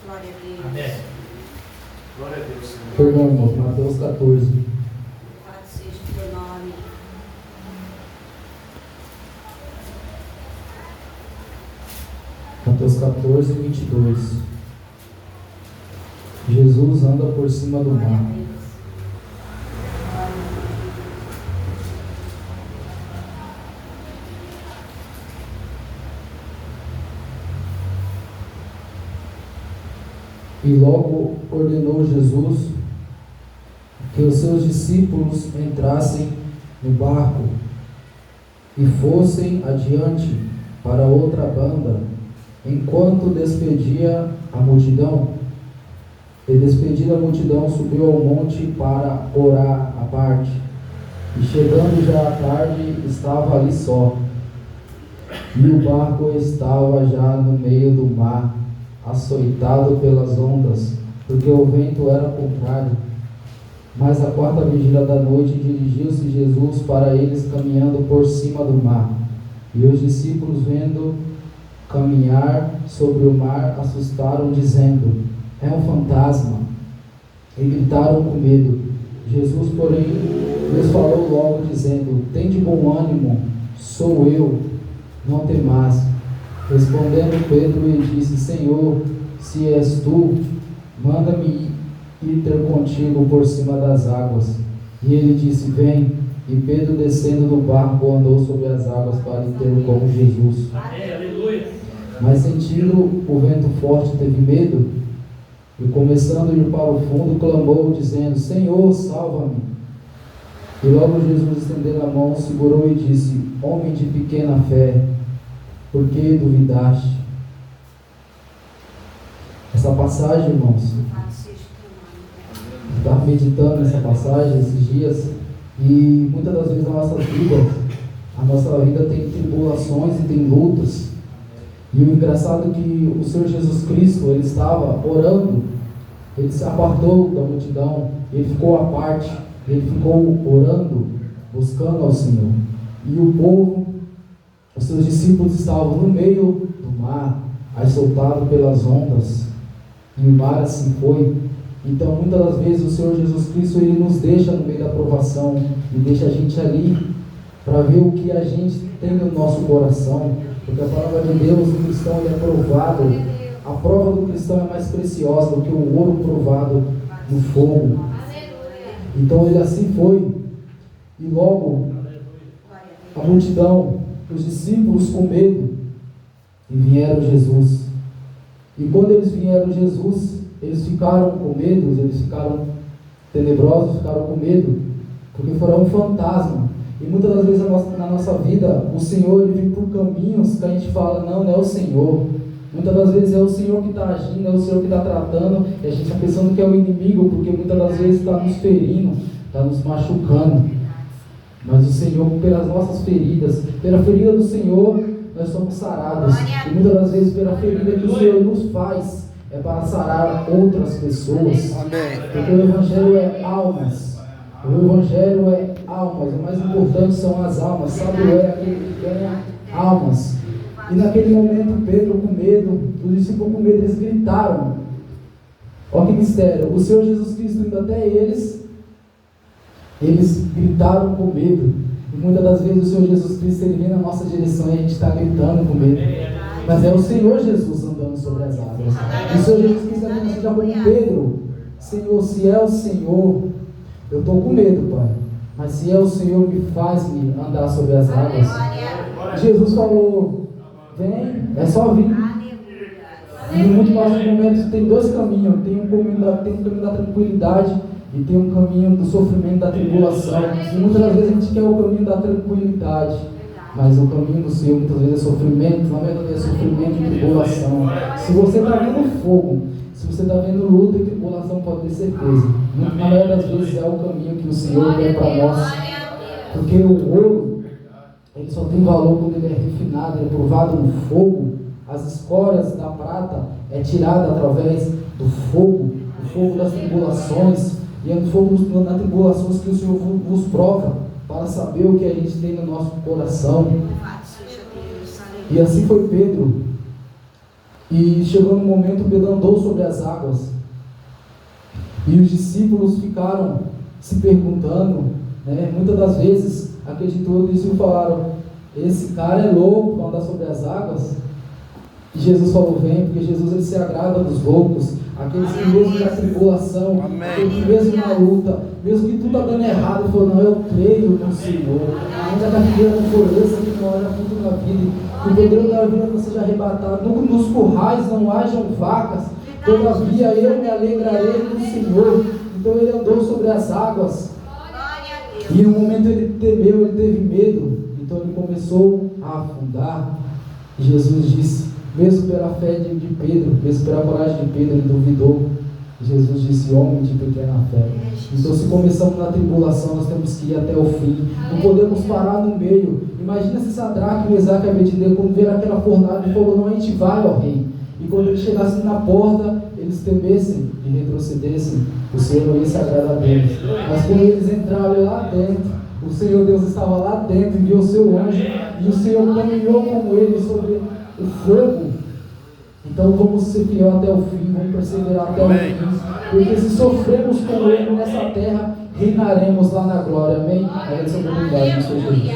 Glória a Deus. Amém. Glória a Deus, Senhor. Perdão, irmãos, Mateus 14. Louvado seja o teu nome. Mateus 14, 22. Jesus anda por cima do Glória a mar. Deus. E logo ordenou Jesus que os seus discípulos entrassem no barco e fossem adiante para outra banda, enquanto despedia a multidão. E despedida a multidão, subiu ao monte para orar à parte. E chegando já à tarde, estava ali só. E o barco estava já no meio do mar, açoitado pelas ondas, porque o vento era contrário. Mas à quarta vigília da noite dirigiu-se Jesus para eles caminhando por cima do mar. E os discípulos, vendo caminhar sobre o mar, assustaram, dizendo: é um fantasma, e gritaram com medo. Jesus, porém, lhes falou logo, dizendo: tende bom ânimo, sou eu, não temais. Respondendo Pedro, lhe disse: Senhor, se és tu, manda-me ir ter contigo por cima das águas. E ele disse: vem. E Pedro, descendo do barco, andou sobre as águas para ir ter com Jesus. Amém, aleluia. Mas sentindo o vento forte, teve medo, e começando a ir para o fundo, clamou, dizendo: Senhor, salva-me. E logo Jesus, estendendo a mão, segurou e disse: homem de pequena fé, por que duvidaste? Essa passagem, irmãos, Louvado seja o teu nome. eu estava meditando nessa passagem esses dias, e muitas das vezes na nossa vida tem tribulações e tem lutas. E o engraçado é que o Senhor Jesus Cristo, ele estava orando, ele se apartou da multidão, ele ficou à parte, ele ficou orando, buscando ao Senhor. E o povo, os seus discípulos estavam no meio do mar, açoitado pelas ondas, e o mar assim foi. Então, muitas das vezes, o Senhor Jesus Cristo, ele nos deixa no meio da provação, e deixa a gente ali, para ver o que a gente tem no nosso coração, porque a palavra de Deus, o cristão, ele é provado. A prova do cristão é mais preciosa do que o ouro provado no fogo. Então, ele assim foi, e logo, a multidão, os discípulos com medo, e vieram Jesus. E quando eles vieram Jesus, eles ficaram com medo, eles ficaram tenebrosos, ficaram com medo, porque foram um fantasma. E muitas das vezes na nossa vida, o Senhor, ele vem por caminhos que a gente fala: não é o Senhor. Muitas das vezes é o Senhor que está agindo, é o Senhor que está tratando, e a gente está pensando que é o inimigo, porque muitas das vezes está nos ferindo, está nos machucando. Mas o Senhor, pelas nossas feridas, pela ferida do Senhor, nós somos sarados. E muitas das vezes, pela ferida que o Senhor nos faz, é para sarar outras pessoas. Porque o Evangelho é almas. O Evangelho é almas. O mais importante são as almas. Sábio é aquele que ganha almas. E naquele momento, Pedro com medo, os discípulos com medo, eles gritaram. Olha que mistério. O Senhor Jesus Cristo indo até eles gritaram com medo. E muitas das vezes o Senhor Jesus Cristo, ele vem na nossa direção e a gente está gritando com medo. Mas é o Senhor Jesus andando sobre as águas. E o Senhor Jesus Cristo está dizendo como Pedro: Senhor, se é o Senhor, eu estou com medo, Pai. Mas se é o Senhor, me faz-me andar sobre as águas. Jesus falou: vem, é só vir. E no muitos momentos tem dois caminhos: tem um caminho da tranquilidade e tem um caminho do sofrimento, da tribulação. E muitas das vezes a gente quer o caminho da tranquilidade, mas o caminho do Senhor muitas vezes é sofrimento. Na verdade é sofrimento e tribulação. Se você está vendo fogo, se você está vendo luta e tribulação, pode ter certeza, na maioria das vezes é o caminho que o Senhor quer para nós. Porque o ouro, ele só tem valor quando ele é refinado, ele é provado no fogo. As escórias da prata é tirada através do fogo, o fogo das tribulações. E é no fogo das tribulações que o Senhor vos prova, para saber o que a gente tem no nosso coração. E assim foi Pedro. E chegou no momento, Pedro andou sobre as águas. E os discípulos ficaram se perguntando, né? Muitas das vezes, acreditou, eles falaram: esse cara é louco para andar sobre as águas. E Jesus falou: vem, porque Jesus ele se agrada dos loucos, aqueles que mesmo na tribulação, aqueles que mesmo na luta, mesmo que tudo está dando errado, ele falou: não, eu creio no Senhor, ainda que a figueira não floresça, que não haja fruto na vida, que o poder da vida não seja arrebatado, nos currais não hajam vacas, todavia eu me alegrarei no Senhor. Então ele andou sobre as águas, e em um momento ele temeu, ele teve medo, então ele começou a afundar. E Jesus disse, mesmo pela fé de Pedro, mesmo pela coragem de Pedro, ele duvidou. Jesus disse: homem de pequena fé. Então, se começamos na tribulação, nós temos que ir até o fim. Não podemos parar no meio. Imagina se Sadraque, Mesaque e Abednego, quando viram aquela fornalha, ele falou: não, a gente vai, ó rei. E quando eles chegassem na porta, eles temessem e retrocedessem. O Senhor ia se agradar deles. Mas quando eles entraram lá dentro, o Senhor Deus estava lá dentro, enviou o seu anjo, e o Senhor caminhou com ele sobre o fogo. Então vamos ser fiel até o fim, vamos perseverar até o fim, porque se sofremos com ele nessa terra, reinaremos lá na glória. Amém? É essa oportunidade, Senhor Jesus.